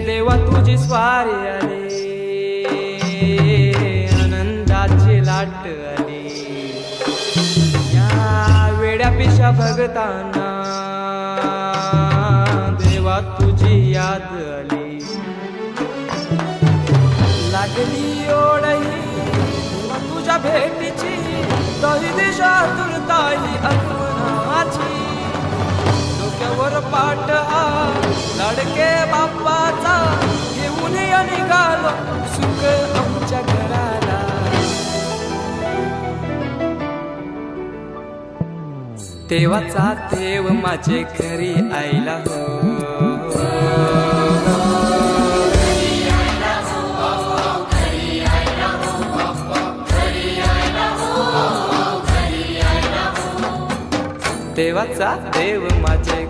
देवा तुझी स्वारी आली, आनंदाची लाट आली, या वेड्या पिशा भगतांना देवा तुझी याद आली. लागली ओढही देवा तुझ्या भेटीची, तरी दिशा तुरताई आगमनाची. डोक्यावर पाट हा लाडके बाप्पाचा, घेऊन या निघालो सुख आमच्या घराला. देवाचा देव माझे घरी आईला हो, देवाचा देव माझे